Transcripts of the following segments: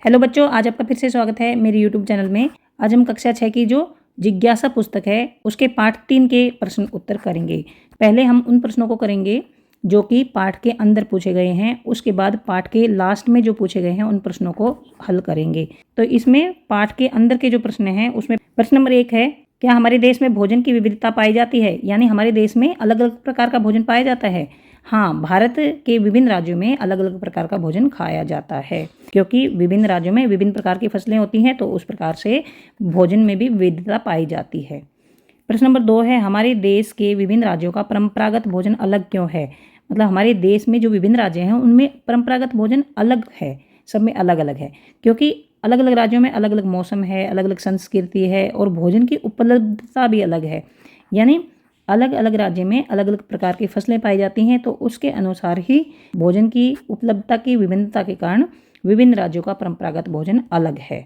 Hello बच्चों, आज आपका फिर से स्वागत है मेरे यूट्यूब चैनल में। आज हम कक्षा 6 की जो जिज्ञासा पुस्तक है उसके पाठ 3 के प्रश्न उत्तर करेंगे। पहले हम उन प्रश्नों को करेंगे जो कि पाठ के अंदर पूछे गए हैं, उसके बाद पाठ के लास्ट में जो पूछे गए हैं उन प्रश्नों को हल करेंगे। तो इसमें पाठ के अंदर के जो प्रश्न हैं उसमें प्रश्न नंबर 1 है, क्या हमारे देश में भोजन की विविधता पाई जाती है? यानी हमारे देश में अलग अलग प्रकार का भोजन पाया जाता है। हाँ, भारत के विभिन्न राज्यों में अलग अलग प्रकार का भोजन खाया जाता है, क्योंकि विभिन्न राज्यों में विभिन्न प्रकार की फसलें होती हैं, तो उस प्रकार से भोजन में भी विविधता पाई जाती है। प्रश्न नंबर 2 है, हमारे देश के विभिन्न राज्यों का परंपरागत भोजन अलग क्यों है? मतलब हमारे देश में जो विभिन्न राज्य हैं उनमें परंपरागत भोजन अलग है, सब में अलग अलग है, क्योंकि अलग अलग राज्यों में अलग अलग मौसम है, अलग अलग संस्कृति है और भोजन की उपलब्धता भी अलग है। यानी अलग अलग राज्य में अलग अलग प्रकार की फसलें पाई जाती हैं, तो उसके अनुसार ही भोजन की उपलब्धता की विभिन्नता के कारण विभिन्न राज्यों का परंपरागत भोजन अलग है।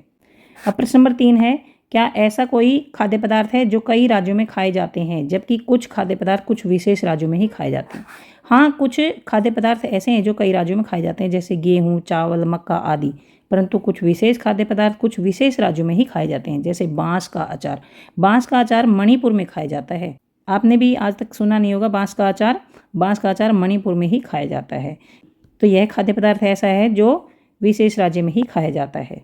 अब प्रश्न नंबर 3 है, क्या ऐसा कोई खाद्य पदार्थ है जो कई राज्यों में खाए जाते हैं जबकि कुछ खाद्य पदार्थ कुछ विशेष राज्यों में ही खाए जाते हैं? हाँ, कुछ खाद्य पदार्थ ऐसे हैं जो कई राज्यों में खाए जाते हैं, जैसे गेहूँ, चावल, मक्का आदि। परंतु कुछ विशेष खाद्य पदार्थ कुछ विशेष राज्यों में ही खाए जाते हैं, जैसे बांस का अचार। बांस का अचार मणिपुर में खाया जाता है। आपने भी आज तक सुना नहीं होगा बांस का अचार। बांस का अचार मणिपुर में ही खाया जाता है। तो यह खाद्य पदार्थ ऐसा है जो विशेष राज्य में ही खाया जाता है।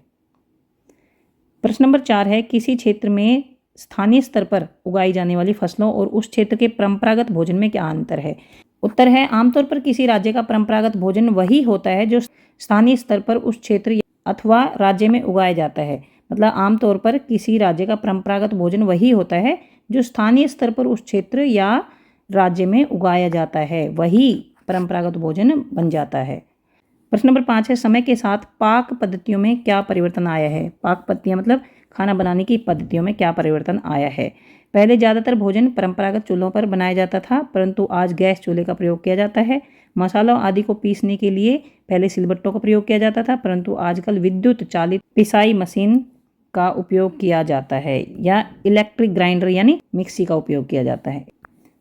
प्रश्न नंबर 4 है, किसी क्षेत्र में स्थानीय स्तर पर उगाई जाने वाली फसलों और उस क्षेत्र के परंपरागत भोजन में क्या अंतर है? उत्तर है, आमतौर पर किसी राज्य का परंपरागत भोजन वही होता है जो स्थानीय स्तर पर उस क्षेत्र अथवा राज्य में उगाया जाता है। मतलब आमतौर पर किसी राज्य का परंपरागत भोजन वही होता है जो स्थानीय स्तर पर उस क्षेत्र या राज्य में उगाया जाता है, वही परंपरागत भोजन बन जाता है। प्रश्न नंबर 5 है, समय के साथ पाक पद्धतियों में क्या परिवर्तन आया है? पाक पद्धतियाँ मतलब खाना बनाने की पद्धतियों में क्या परिवर्तन आया है? पहले ज़्यादातर भोजन परंपरागत चूल्हों पर बनाया जाता था, परंतु आज गैस चूल्हे का प्रयोग किया जाता है। मसालों आदि को पीसने के लिए पहले सिलबट्टों का प्रयोग किया जाता था, परंतु आजकल विद्युत चालित पिसाई मशीन का उपयोग किया जाता है या इलेक्ट्रिक ग्राइंडर यानी मिक्सी का उपयोग किया जाता है।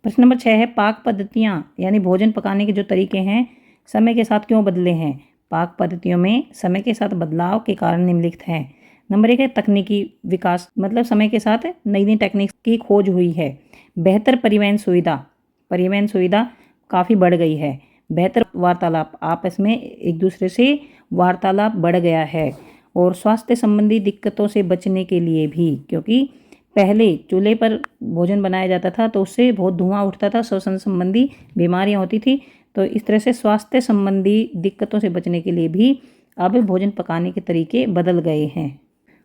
प्रश्न नंबर 6 है, पाक पद्धतियाँ यानी भोजन पकाने के जो तरीके हैं समय के साथ क्यों बदले हैं? पाक पद्धतियों में समय के साथ बदलाव के कारण निम्नलिखित हैं। नंबर 1 है, तकनीकी विकास, मतलब समय के साथ नई नई टेक्निक की खोज हुई है। बेहतर परिवहन सुविधा काफ़ी बढ़ गई है। बेहतर वार्तालाप, आपस में एक दूसरे से वार्तालाप बढ़ गया है। और स्वास्थ्य संबंधी दिक्कतों से बचने के लिए भी, क्योंकि पहले चूल्हे पर भोजन बनाया जाता था तो उससे बहुत धुआं उठता था, श्वसन संबंधी बीमारियां होती थी, तो इस तरह से स्वास्थ्य संबंधी दिक्कतों से बचने के लिए भी अब भोजन पकाने के तरीके बदल गए हैं।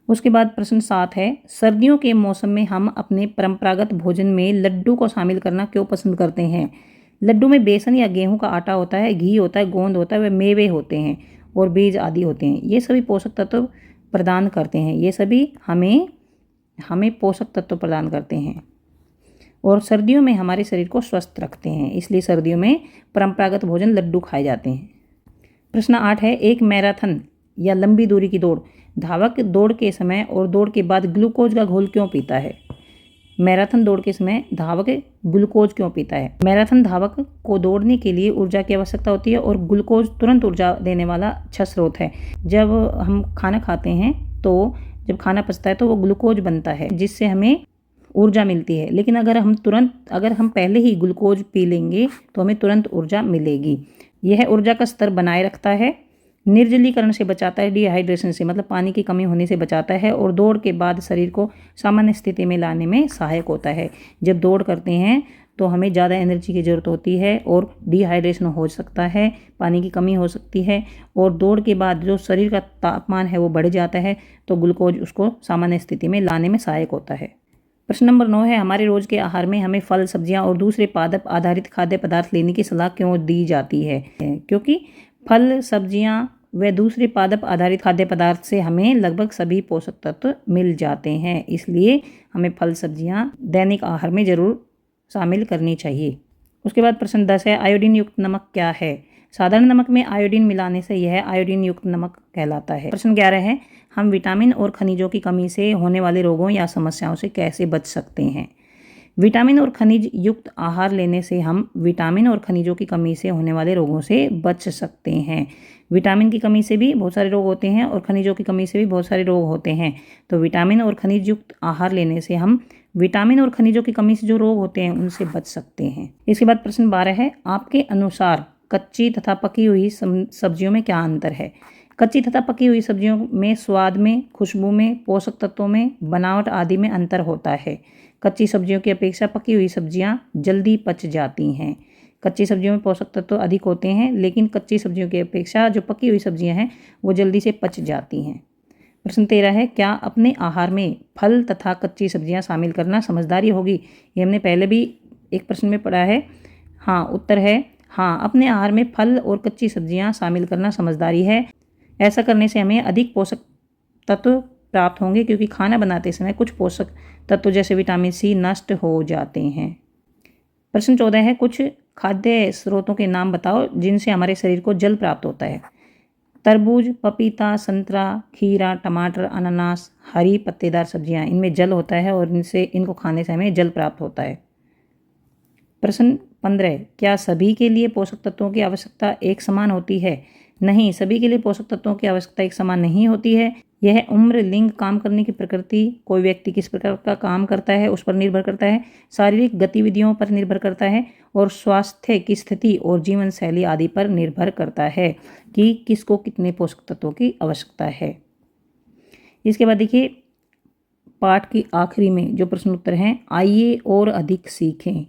उसके बाद प्रश्न 7 है, सर्दियों के मौसम में हम अपने परंपरागत भोजन में लड्डू को शामिल करना क्यों पसंद करते हैं? लड्डू में बेसन या गेहूं का आटा होता है, घी होता है, गोंद होता है, वे मेवे होते हैं और बीज आदि होते हैं। ये सभी पोषक तत्व प्रदान करते हैं, ये सभी हमें पोषक तत्व प्रदान करते हैं और सर्दियों में हमारे शरीर को स्वस्थ रखते हैं, इसलिए सर्दियों में परंपरागत भोजन लड्डू खाए जाते हैं। प्रश्न 8 है, एक मैराथन या लंबी दूरी की दौड़, धावक दौड़ के समय और दौड़ के बाद ग्लूकोज का घोल क्यों पीता है? मैराथन दौड़ के समय धावक ग्लूकोज क्यों पीता है? मैराथन धावक को दौड़ने के लिए ऊर्जा की आवश्यकता होती है और ग्लूकोज तुरंत ऊर्जा देने वाला अच्छा स्रोत है। जब हम खाना खाते हैं तो जब खाना पचता है तो वो ग्लूकोज बनता है जिससे हमें ऊर्जा मिलती है, लेकिन अगर हम पहले ही ग्लूकोज पी लेंगे तो हमें तुरंत ऊर्जा मिलेगी। यह ऊर्जा का स्तर बनाए रखता है, निर्जलीकरण से बचाता है, डिहाइड्रेशन से मतलब पानी की कमी होने से बचाता है और दौड़ के बाद शरीर को सामान्य स्थिति में लाने में सहायक होता है। जब दौड़ करते हैं तो हमें ज़्यादा एनर्जी की ज़रूरत होती है और डिहाइड्रेशन हो सकता है, पानी की कमी हो सकती है और दौड़ के बाद जो शरीर का तापमान है वो बढ़ जाता है, तो ग्लूकोज उसको सामान्य स्थिति में लाने में सहायक होता है। प्रश्न नंबर 9 है, हमारे रोज के आहार में हमें फल, सब्जियां और दूसरे पादप आधारित खाद्य पदार्थ लेने की सलाह क्यों दी जाती है? क्योंकि फल, सब्जियां व दूसरे पादप आधारित खाद्य पदार्थ से हमें लगभग सभी पोषक तत्व मिल जाते हैं, इसलिए हमें फल, सब्जियां दैनिक आहार में जरूर शामिल करनी चाहिए। उसके बाद प्रश्न 10 है, आयोडीन युक्त नमक क्या है? साधारण नमक में आयोडीन मिलाने से यह आयोडीन युक्त नमक कहलाता है। प्रश्न 11 है, हम विटामिन और खनिजों की कमी से होने वाले रोगों या समस्याओं से कैसे बच सकते हैं? विटामिन और खनिज युक्त आहार लेने से हम विटामिन और खनिजों की कमी से होने वाले रोगों से बच सकते हैं। विटामिन की कमी से भी बहुत सारे रोग होते हैं और खनिजों की कमी से भी बहुत सारे रोग होते हैं। तो विटामिन और खनिज युक्त आहार लेने से हम विटामिन और खनिजों की कमी से जो रोग होते हैं उनसे बच सकते हैं। इसके बाद प्रश्न 12 है, आपके अनुसार कच्ची तथा पकी हुई सब्जियों में क्या अंतर है? कच्ची तथा पकी हुई सब्जियों में स्वाद में, खुशबू में, पोषक तत्वों में, बनावट आदि में अंतर होता है। कच्ची सब्जियों की अपेक्षा पकी हुई सब्जियां जल्दी पच जाती हैं। कच्ची सब्जियों में पोषक तत्व अधिक होते हैं, लेकिन कच्ची सब्जियों की अपेक्षा जो पकी हुई सब्जियां हैं वो जल्दी से पच जाती हैं। प्रश्न 13 है, क्या अपने आहार में फल तथा कच्ची सब्जियां शामिल करना समझदारी होगी? ये हमने पहले भी एक प्रश्न में पढ़ा है। हाँ, उत्तर है हाँ, अपने आहार में फल और कच्ची सब्जियां शामिल करना समझदारी है। ऐसा करने से हमें अधिक पोषक तत्व प्राप्त होंगे, क्योंकि खाना बनाते समय कुछ पोषक तत्व जैसे विटामिन सी नष्ट हो जाते हैं। प्रश्न 14 है, कुछ खाद्य स्रोतों के नाम बताओ जिनसे हमारे शरीर को जल प्राप्त होता है। तरबूज, पपीता, संतरा, खीरा, टमाटर, अनानास, हरी पत्तेदार सब्जियां, इनमें जल होता है और इनको खाने से हमें जल प्राप्त होता है। प्रश्न 15, क्या सभी के लिए पोषक तत्वों की आवश्यकता एक समान होती है? नहीं, सभी के लिए पोषक तत्वों की आवश्यकता एक समान नहीं होती है। यह उम्र, लिंग, काम करने की प्रकृति, कोई व्यक्ति किस प्रकार का काम करता है उस पर निर्भर करता है, शारीरिक गतिविधियों पर निर्भर करता है और स्वास्थ्य की स्थिति और जीवन शैली आदि पर निर्भर करता है कि किसको कितने पोषक तत्वों की आवश्यकता है। इसके बाद देखिए, पाठ की आखिरी में जो प्रश्न उत्तर हैं, आइए और अधिक सीखें,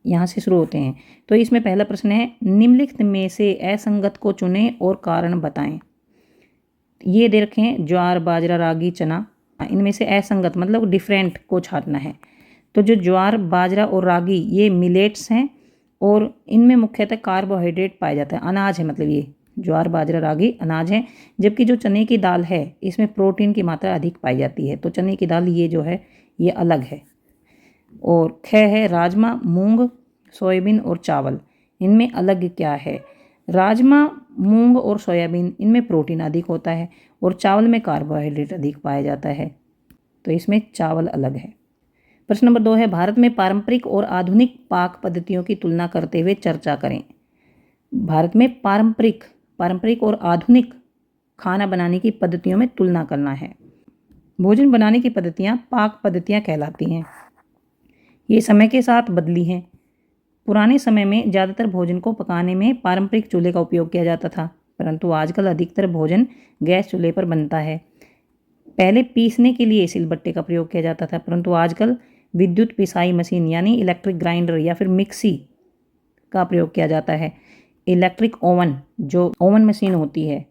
यहाँ से शुरू होते हैं। तो इसमें पहला प्रश्न है, निम्नलिखित में से असंगत को चुनें और कारण बताएं। ये दे रखे हैं ज्वार, बाजरा, रागी, चना। इनमें से असंगत मतलब डिफरेंट को छांटना है। तो जो ज्वार, बाजरा और रागी ये मिलेट्स हैं और इनमें मुख्यतः कार्बोहाइड्रेट पाया जाता है, अनाज है, मतलब ये ज्वार, बाजरा, रागी अनाज है। जबकि जो चने की दाल है इसमें प्रोटीन की मात्रा अधिक पाई जाती है। तो चने की दाल ये जो है ये अलग है। और ख है, राजमा, मूंग, सोयाबीन और चावल, इनमें अलग क्या है? राजमा, मूंग और सोयाबीन इनमें प्रोटीन अधिक होता है और चावल में कार्बोहाइड्रेट अधिक पाया जाता है। तो इसमें चावल अलग है। प्रश्न नंबर 2 है, भारत में पारंपरिक और आधुनिक पाक पद्धतियों की तुलना करते हुए चर्चा करें। भारत में पारंपरिक और आधुनिक खाना बनाने की पद्धतियों में तुलना करना है। भोजन बनाने की पद्धतियाँ पाक पद्धतियाँ कहलाती हैं। ये समय के साथ बदली हैं। पुराने समय में ज़्यादातर भोजन को पकाने में पारंपरिक चूल्हे का उपयोग किया जाता था, परंतु आजकल अधिकतर भोजन गैस चूल्हे पर बनता है। पहले पीसने के लिए सिलबट्टे का प्रयोग किया जाता था, परंतु आजकल विद्युत पिसाई मशीन यानी इलेक्ट्रिक ग्राइंडर या फिर मिक्सी का प्रयोग किया जाता है। इलेक्ट्रिक ओवन, जो ओवन मशीन होती है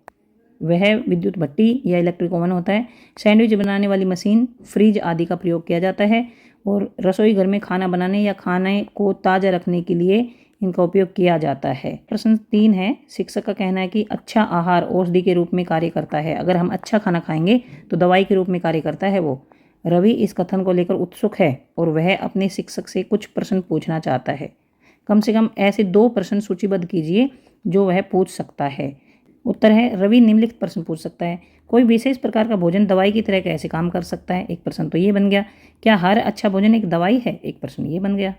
वह विद्युत भट्टी या इलेक्ट्रिक ओवन होता है। सैंडविच बनाने वाली मशीन, फ्रिज आदि का प्रयोग किया जाता है और रसोई घर में खाना बनाने या खाने को ताज़ा रखने के लिए इनका उपयोग किया जाता है। प्रश्न 3 है, शिक्षक का कहना है कि अच्छा आहार औषधि के रूप में कार्य करता है। अगर हम अच्छा खाना खाएंगे तो दवाई के रूप में कार्य करता है वो। रवि इस कथन को लेकर उत्सुक है और वह अपने शिक्षक से कुछ प्रश्न पूछना चाहता है। कम से कम ऐसे 2 प्रश्न सूचीबद्ध कीजिए जो वह पूछ सकता है। उत्तर है, रवि निम्नलिखित प्रश्न पूछ सकता है। कोई विशेष प्रकार का भोजन दवाई की तरह कैसे काम कर सकता है? एक प्रश्न तो ये बन गया। क्या हर अच्छा भोजन एक दवाई है? एक प्रश्न ये बन गया।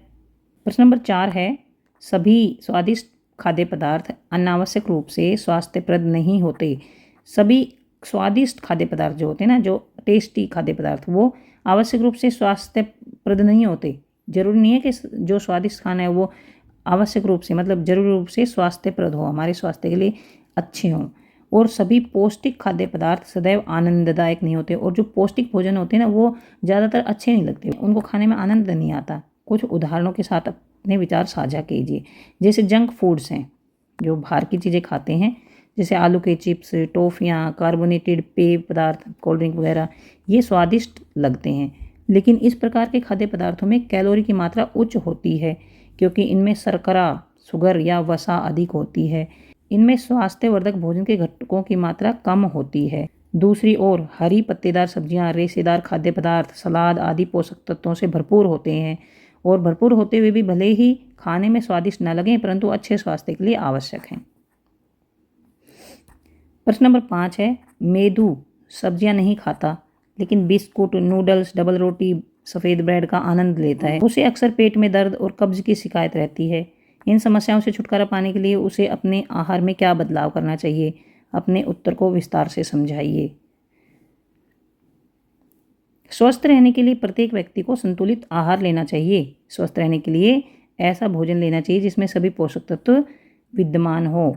प्रश्न नंबर 4 है, सभी स्वादिष्ट खाद्य पदार्थ अनावश्यक रूप से स्वास्थ्यप्रद नहीं होते। सभी स्वादिष्ट खाद्य पदार्थ जो होते हैं ना, जो टेस्टी खाद्य पदार्थ, वो आवश्यक रूप से स्वास्थ्यप्रद नहीं होते। जरूरी नहीं है कि जो स्वादिष्ट खाना है वो आवश्यक रूप से मतलब जरूरी रूप से स्वास्थ्यप्रद हो, हमारे स्वास्थ्य के लिए अच्छे हों। और सभी पौष्टिक खाद्य पदार्थ सदैव आनंददायक नहीं होते और जो पौष्टिक भोजन होते हैं ना वो ज़्यादातर अच्छे नहीं लगते, उनको खाने में आनंद नहीं आता। कुछ उदाहरणों के साथ अपने विचार साझा कीजिए। जैसे जंक फूड्स हैं, जो बाहर की चीज़ें खाते हैं, जैसे आलू के चिप्स, टॉफ़ियाँ, कार्बोनेटेड पेय पदार्थ, कोल्ड ड्रिंक वगैरह, ये स्वादिष्ट लगते हैं, लेकिन इस प्रकार के खाद्य पदार्थों में कैलोरी की मात्रा उच्च होती है क्योंकि इनमें शर्करा, शुगर या वसा अधिक होती है। इनमें स्वास्थ्यवर्धक भोजन के घटकों की मात्रा कम होती है। दूसरी ओर हरी पत्तेदार सब्जियां, रेशेदार खाद्य पदार्थ, सलाद आदि पोषक तत्वों से भरपूर होते हैं और भरपूर होते हुए भी भले ही खाने में स्वादिष्ट न लगें परंतु अच्छे स्वास्थ्य के लिए आवश्यक हैं। प्रश्न नंबर 5 है, मेदू सब्जियां नहीं खाता लेकिन बिस्कुट, नूडल्स, डबल रोटी, सफ़ेद ब्रेड का आनंद लेता है। उसे अक्सर पेट में दर्द और कब्ज की शिकायत रहती है। इन समस्याओं से छुटकारा पाने के लिए उसे अपने आहार में क्या बदलाव करना चाहिए? अपने उत्तर को विस्तार से समझाइए। स्वस्थ रहने के लिए प्रत्येक व्यक्ति को संतुलित आहार लेना चाहिए। स्वस्थ रहने के लिए ऐसा भोजन लेना चाहिए जिसमें सभी पोषक तत्व विद्यमान हो।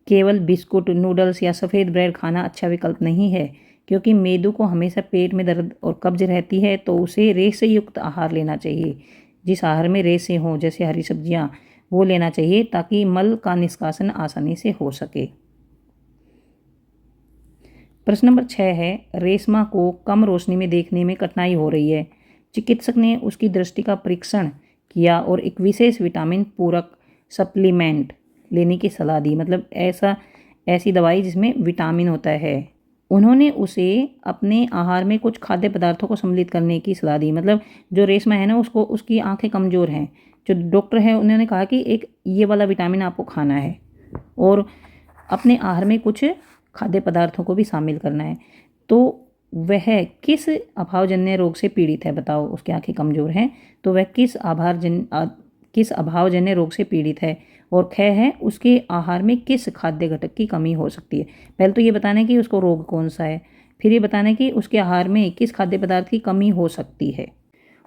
केवल बिस्कुट, नूडल्स या सफ़ेद ब्रेड खाना अच्छा विकल्प नहीं है, क्योंकि मेदू को हमेशा पेट में दर्द और कब्ज रहती है, तो उसे रेशे युक्त आहार लेना चाहिए। जिस आहार में रेशे हों, जैसे हरी सब्जियां, वो लेना चाहिए ताकि मल का निष्कासन आसानी से हो सके। प्रश्न नंबर 6 है, रेशमा को कम रोशनी में देखने में कठिनाई हो रही है। चिकित्सक ने उसकी दृष्टि का परीक्षण किया और एक विशेष विटामिन पूरक सप्लीमेंट लेने की सलाह दी। मतलब ऐसी दवाई जिसमें विटामिन होता है। उन्होंने उसे अपने आहार में कुछ खाद्य पदार्थों को सम्मिलित करने की सलाह दी। मतलब जो रेशमा है ना, उसको उसकी आंखें कमज़ोर हैं। जो डॉक्टर है उन्होंने कहा कि एक ये वाला विटामिन आपको खाना है और अपने आहार में कुछ खाद्य पदार्थों को भी शामिल करना है। तो वह किस अभावजन्य रोग से पीड़ित है? बताओ, उसकी आंखें कमज़ोर हैं तो वह किस अभावजन्य रोग से पीड़ित है? और ख है, उसके आहार में किस खाद्य घटक की कमी हो सकती है? पहले तो ये बताना है कि उसको रोग कौन सा है, फिर ये बताना है कि उसके आहार में किस खाद्य पदार्थ की कमी हो सकती है।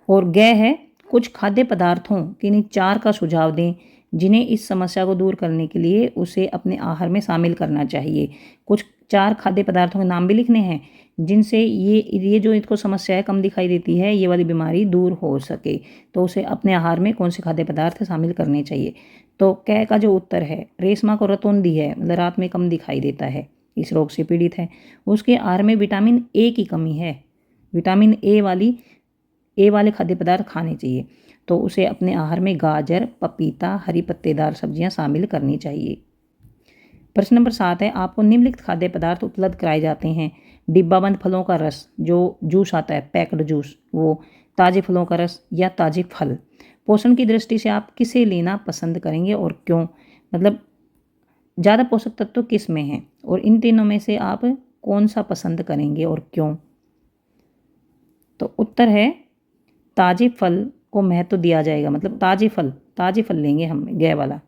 और ग है, कुछ खाद्य पदार्थों किन्हीं 4 का सुझाव दें जिन्हें इस समस्या को दूर करने के लिए उसे अपने आहार में शामिल करना चाहिए। कुछ 4 खाद्य पदार्थों के नाम भी लिखने हैं जिनसे ये जो इसको समस्या है, कम दिखाई देती है, ये वाली बीमारी दूर हो सके। तो उसे अपने आहार में कौन से खाद्य पदार्थ शामिल करने चाहिए? तो क का जो उत्तर है, रेशमा को रतौंधी है, मतलब रात में कम दिखाई देता है, इस रोग से पीड़ित है। उसके आहार में विटामिन ए की कमी है। विटामिन ए वाले खाद्य पदार्थ खाने चाहिए। तो उसे अपने आहार में गाजर, पपीता, हरी पत्तेदार सब्जियां शामिल करनी चाहिए। प्रश्न नंबर 7 है, आपको निम्नलिखित खाद्य पदार्थ उपलब्ध कराए जाते हैं। डिब्बाबंद फलों का रस, जो जूस आता है, पैक्ड जूस, वो ताज़े फलों का रस या ताज़े फल। पोषण की दृष्टि से आप किसे लेना पसंद करेंगे और क्यों? मतलब ज़्यादा पोषक तत्व किस में हैं और इन तीनों में से आप कौन सा पसंद करेंगे और क्यों? तो उत्तर है, ताज़े फल को महत्व दिया जाएगा। मतलब ताज़े फल लेंगे हम, गै वाला,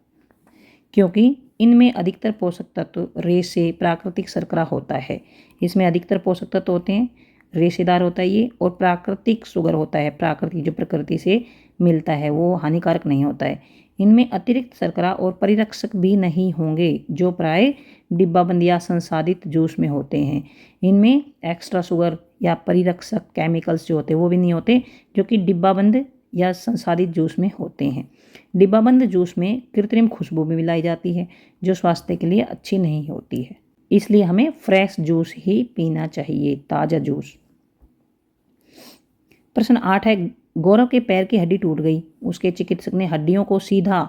क्योंकि इनमें अधिकतर पोषक तत्व रेशे, प्राकृतिक शर्करा होता है। इसमें अधिकतर पोषक तत्व होते हैं, रेशेदार होता है ये, और प्राकृतिक शुगर होता है। प्राकृतिक जो प्रकृति से मिलता है वो हानिकारक नहीं होता है। इनमें अतिरिक्त शर्करा और परिरक्षक भी नहीं होंगे जो प्राय डिब्बाबंद या संसाधित जूस में होते हैं। इनमें एक्स्ट्रा शुगर या परिरक्षक केमिकल्स जो होते हैं वो भी नहीं होते, जो कि डिब्बाबंद या संसाधित जूस में होते हैं। डिब्बाबंद जूस में कृत्रिम खुशबू भी मिलाई जाती है जो स्वास्थ्य के लिए अच्छी नहीं होती है। इसलिए हमें फ्रेश जूस ही पीना चाहिए, ताज़ा जूस। प्रश्न 8 है, गौरव के पैर की हड्डी टूट गई। उसके चिकित्सक ने हड्डियों को सीधा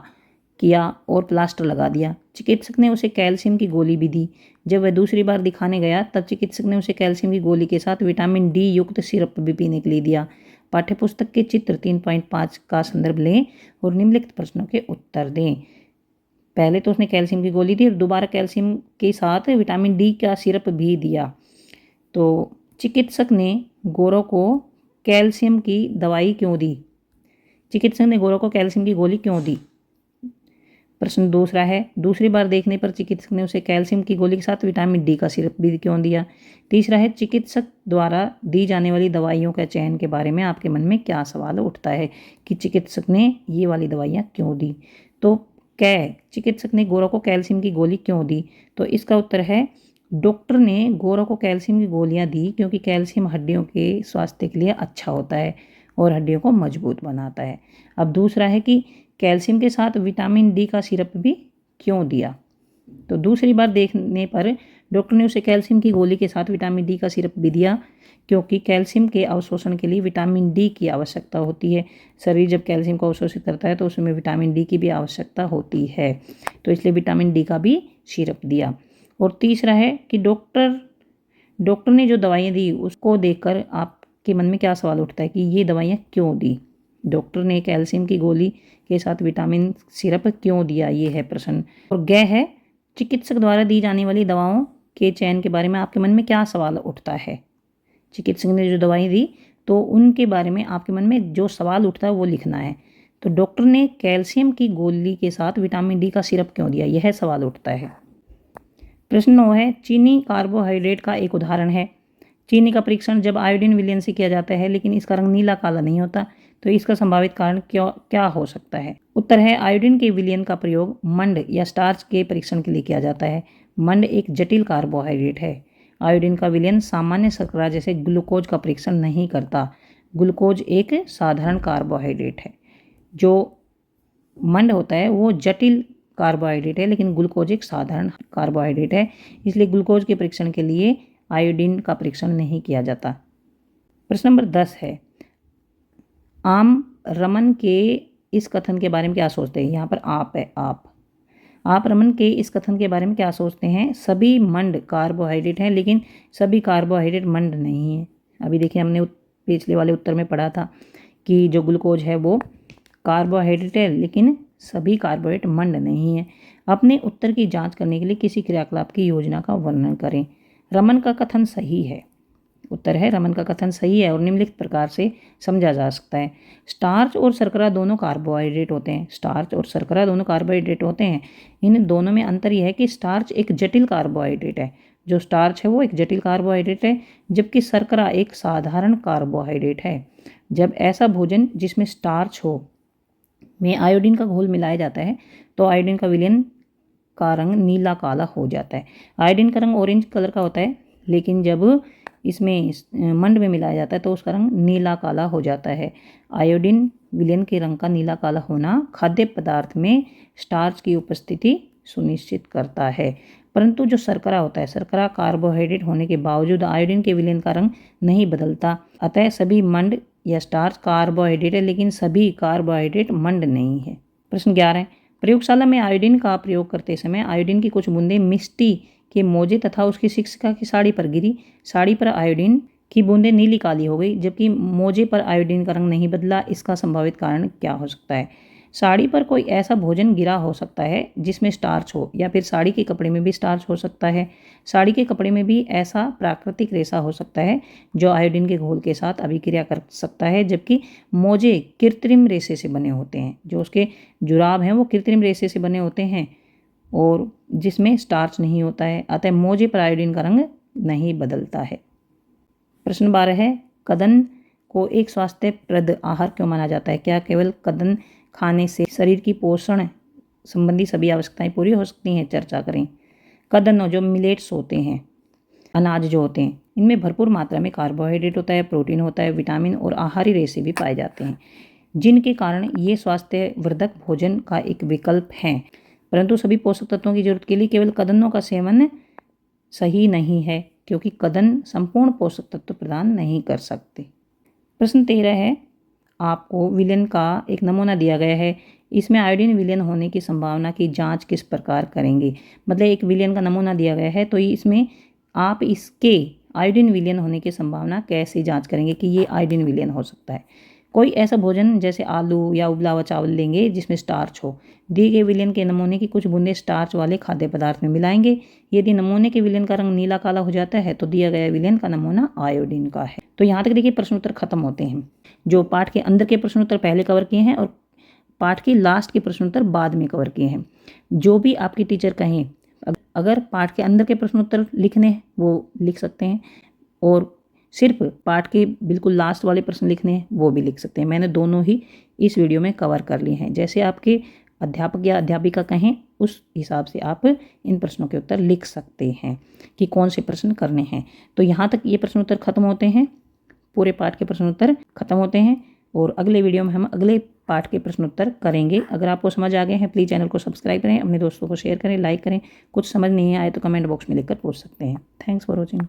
किया और प्लास्टर लगा दिया। चिकित्सक ने उसे कैल्शियम की गोली भी दी। जब वह दूसरी बार दिखाने गया तब चिकित्सक ने उसे कैल्शियम की गोली के साथ विटामिन डी युक्त सिरप भी पीने के लिए दिया। पाठ्यपुस्तक के चित्र 3.5 का संदर्भ लें और निम्नलिखित प्रश्नों के उत्तर दें। पहले तो उसने कैल्शियम की गोली दी और दोबारा कैल्शियम के साथ विटामिन डी का सिरप भी दिया। तो चिकित्सक ने गौरव को कैल्शियम की दवाई क्यों दी? चिकित्सक ने गौरव को कैल्शियम की गोली क्यों दी? प्रश्न दूसरा है, दूसरी बार देखने पर चिकित्सक ने उसे कैल्शियम की गोली के साथ विटामिन डी का सिरप भी क्यों दिया? तीसरा है, चिकित्सक द्वारा दी जाने वाली दवाइयों के चयन के बारे में आपके मन में क्या सवाल उठता है कि चिकित्सक ने ये वाली दवाइयाँ क्यों दी? तो चिकित्सक ने गौरव को कैल्शियम की गोली क्यों दी? तो इसका उत्तर है, डॉक्टर ने गौरव को कैल्शियम की गोलियां दी क्योंकि कैल्शियम हड्डियों के स्वास्थ्य के लिए अच्छा होता है और हड्डियों को मजबूत बनाता है। अब दूसरा है कि कैल्शियम के साथ विटामिन डी का सिरप भी क्यों दिया? तो दूसरी बार देखने पर डॉक्टर ने उसे कैल्शियम की गोली के साथ विटामिन डी का सिरप भी दिया क्योंकि कैल्शियम के अवशोषण के लिए विटामिन डी की आवश्यकता होती है। शरीर जब कैल्शियम को अवशोषित करता है तो उसमें विटामिन डी की भी आवश्यकता होती है, तो इसलिए विटामिन डी का भी सिरप दिया। और तीसरा है कि डॉक्टर ने जो दवाइयाँ दी उसको देखकर आपके मन में क्या सवाल उठता है कि ये दवाइयाँ क्यों दी? डॉक्टर ने कैल्शियम की गोली के साथ विटामिन सिरप क्यों दिया, ये है प्रश्न। और ग है, चिकित्सक द्वारा दी जाने वाली दवाओं के चयन के बारे में आपके मन में क्या सवाल उठता है? चिकित्सक ने जो दवाई दी तो उनके बारे में आपके मन में जो सवाल उठता है वो लिखना है। तो डॉक्टर ने कैल्शियम की गोली के साथ विटामिन डी का सिरप क्यों दिया, यह सवाल उठता है। प्रश्न 9 है, चीनी कार्बोहाइड्रेट का एक उदाहरण है। चीनी का परीक्षण जब आयोडीन विलयन से किया जाता है लेकिन इसका रंग नीला काला नहीं होता, तो इसका संभावित कारण क्या हो सकता है। उत्तर है, आयोडीन के विलयन का प्रयोग मंड या स्टार्च के परीक्षण के लिए किया जाता है। मंड एक जटिल कार्बोहाइड्रेट है। आयोडीन का विलयन सामान्य शर्करा जैसे ग्लूकोज का परीक्षण नहीं करता। ग्लूकोज एक साधारण कार्बोहाइड्रेट है। जो मंड होता है वो जटिल कार्बोहाइड्रेट है, लेकिन ग्लूकोज एक साधारण कार्बोहाइड्रेट है, इसलिए ग्लूकोज के परीक्षण के लिए आयोडीन का परीक्षण नहीं किया जाता। प्रश्न नंबर 10 है, आम रमन के इस कथन के बारे में क्या सोचते हैं। यहाँ पर आप है, आप रमन के इस कथन के बारे में क्या सोचते हैं। सभी मंड कार्बोहाइड्रेट हैं लेकिन सभी कार्बोहाइड्रेट मंड नहीं है। अभी देखिए हमने पिछले वाले उत्तर में पढ़ा था कि जो ग्लूकोज है वो कार्बोहाइड्रेट है लेकिन सभी कार्बोहाइड्रेट मंड नहीं है। अपने उत्तर की जांच करने के लिए किसी क्रियाकलाप की योजना का वर्णन करें। रमन का कथन सही है। उत्तर है, रमन का कथन सही है और निम्नलिखित प्रकार से समझा जा सकता है। स्टार्च और शर्करा दोनों कार्बोहाइड्रेट होते हैं। स्टार्च और शर्करा दोनों कार्बोहाइड्रेट होते हैं। इन दोनों में अंतर यह है कि स्टार्च एक जटिल कार्बोहाइड्रेट है। जो स्टार्च है वो एक जटिल कार्बोहाइड्रेट है, जबकि शर्करा एक साधारण कार्बोहाइड्रेट है। जब ऐसा भोजन जिसमें स्टार्च हो में आयोडीन का घोल मिलाया जाता है तो आयोडीन का विलयन का रंग नीला काला हो जाता है। आयोडीन का रंग ऑरेंज कलर का होता है, लेकिन जब इसमें मंड में मिलाया जाता है तो उसका रंग नीला काला हो जाता है। आयोडीन विलयन के रंग का नीला काला होना खाद्य पदार्थ में स्टार्च की उपस्थिति सुनिश्चित करता है। परंतु जो शर्करा होता है, शर्करा कार्बोहाइड्रेट होने के बावजूद आयोडीन के विलयन का रंग नहीं बदलता। अतः सभी मंड या स्टार्च कार्बोहाइड्रेट है लेकिन सभी कार्बोहाइड्रेट मंड नहीं है। प्रश्न 11 है, प्रयोगशाला में आयोडीन का प्रयोग करते समय आयोडीन की कुछ बूंदें मिष्टी के मोजे तथा उसकी शिक्षिका की साड़ी पर गिरी। साड़ी पर आयोडीन की बूंदें नीली काली हो गई जबकि मोजे पर आयोडीन का रंग नहीं बदला। इसका संभावित कारण क्या हो सकता है। साड़ी पर कोई ऐसा भोजन गिरा हो सकता है जिसमें स्टार्च हो, या फिर साड़ी के कपड़े में भी स्टार्च हो सकता है। साड़ी के कपड़े में भी ऐसा प्राकृतिक रेशा हो सकता है जो आयोडीन के घोल के साथ अभिक्रिया कर सकता है, जबकि मोजे कृत्रिम रेशे से बने होते हैं। जो उसके जुराब हैं वो कृत्रिम रेशे से बने होते हैं और जिसमें स्टार्च नहीं होता है। अतः मोजे पर आयोडीन का रंग नहीं बदलता है। प्रश्न 12 है, कदन को एक स्वास्थ्यप्रद आहार क्यों माना जाता है। क्या केवल कदन खाने से शरीर की पोषण संबंधी सभी आवश्यकताएं पूरी हो सकती हैं। चर्चा करें। कदन जो मिलेट्स होते हैं, अनाज जो होते हैं, इनमें भरपूर मात्रा में कार्बोहाइड्रेट होता है, प्रोटीन होता है, विटामिन और आहारी रेशे भी पाए जाते हैं, जिनके कारण ये स्वास्थ्यवर्धक भोजन का एक विकल्प है। परंतु सभी पोषक तत्वों की जरूरत के लिए केवल कदनों का सेवन सही नहीं है, क्योंकि कदन संपूर्ण पोषक तत्व प्रदान नहीं कर सकते। प्रश्न 13 है, आपको विलयन का एक नमूना दिया गया है। इसमें आयोडीन विलयन होने की संभावना की जांच किस प्रकार करेंगे। मतलब एक विलयन का नमूना दिया गया है तो इसमें आप इसके आयोडीन विलयन होने की संभावना कैसे जांच करेंगे कि ये आयोडीन विलयन हो सकता है। कोई ऐसा भोजन जैसे आलू या उबला हुआ चावल लेंगे जिसमें स्टार्च हो। दिए गए विलयन के नमूने की कुछ बूंदें स्टार्च वाले खाद्य पदार्थ में मिलाएंगे। यदि नमूने के विलयन का रंग नीला काला हो जाता है तो दिया गया विलयन का नमूना आयोडीन का है। तो यहाँ तक देखिए प्रश्नोत्तर खत्म होते हैं। जो पाठ के अंदर के प्रश्नोत्तर पहले कवर किए हैं और पाठ के लास्ट के प्रश्नोत्तर बाद में कवर किए हैं। जो भी आपके टीचर कहें, अगर पाठ के अंदर के प्रश्नोत्तर लिखने हैं वो लिख सकते हैं, और सिर्फ पाठ के बिल्कुल लास्ट वाले प्रश्न लिखने हैं वो भी लिख सकते हैं। मैंने दोनों ही इस वीडियो में कवर कर लिए हैं। जैसे आपके अध्यापक या अध्यापिका कहें उस हिसाब से आप इन प्रश्नों के उत्तर लिख सकते हैं कि कौन से प्रश्न करने हैं। तो यहाँ तक ये प्रश्नोत्तर खत्म होते हैं, पूरे पाठ के प्रश्नोत्तर खत्म होते हैं, और अगले वीडियो में हम अगले पाठ के प्रश्नोत्तर करेंगे। अगर आपको समझ आ गए हैं प्लीज़ चैनल को सब्सक्राइब करें, अपने दोस्तों को शेयर करें, लाइक करें। कुछ समझ नहीं आए तो कमेंट बॉक्स में लिखकर पूछ सकते हैं। Thanks for watching.